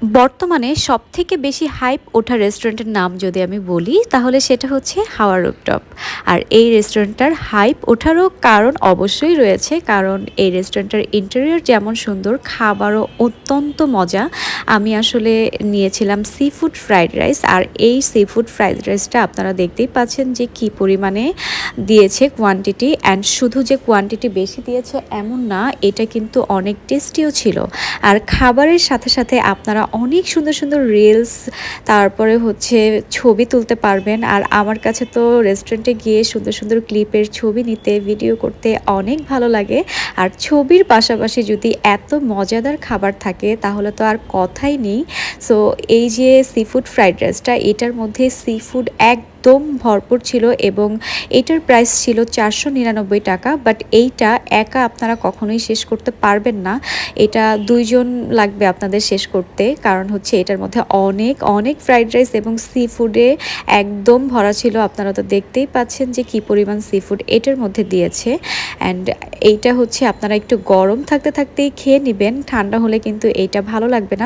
বর্তমানে সবথেকে বেশি হাইপ ওঠা রেস্টুরেন্টের নাম যদি আমি বলি তাহলে সেটা হচ্ছে হাওয়া রুপটপ। আর এই রেস্টুরেন্টটার হাইপ ওঠারও কারণ অবশ্যই রয়েছে, কারণ এই রেস্টুরেন্টের ইন্টেরিয়র যেমন সুন্দর, খাবারও অত্যন্ত মজা। আমি আসলে নিয়েছিলাম সি ফুড ফ্রাইড রাইস, আর এই সি ফুড ফ্রাইড রাইসটা আপনারা দেখতেই পাচ্ছেন যে কী পরিমাণে দিয়েছে কোয়ান্টিটি। অ্যান্ড শুধু যে কোয়ান্টিটি বেশি দিয়েছে এমন না, এটা কিন্তু অনেক টেস্টিও ছিল। আর খাবারের সাথে সাথে আপনারা অনেক সুন্দর সুন্দর রিলস, তারপরে হচ্ছে ছবি তুলতে পারবেন। আর আমার কাছে তো রেস্টুরেন্টে গিয়ে সুন্দর সুন্দর ক্লিপের ছবি নিতে, ভিডিও করতে অনেক ভালো লাগে। আর ছবির পাশাপাশি যদি এত মজাদার খাবার থাকে তাহলে তো আর কথাই নেই। সো এই যে সি ফুড ফ্রাইড রাইসটা, এটার মধ্যে সি ফুড একদম ভরপুর ছিল এবং এটার প্রাইস ছিল 499 টাকা। বাট এইটা একা আপনারা কখনোই শেষ করতে পারবেন না, এটা 2 জন লাগবে আপনাদের শেষ করতে, কারণ হচ্ছে এটার মধ্যে অনেক অনেক ফ্রাইড রাইস এবং সি ফুডে একদম ভরা ছিল। আপনারা তো দেখতেই পাচ্ছেন যে কী পরিমাণ সি ফুড এটার মধ্যে দিয়েছে। অ্যান্ড এইটা হচ্ছে আপনারা একটু গরম থাকতে থাকতেই খেয়ে নেবেন, ঠান্ডা হলে কিন্তু এইটা ভালো লাগবে না।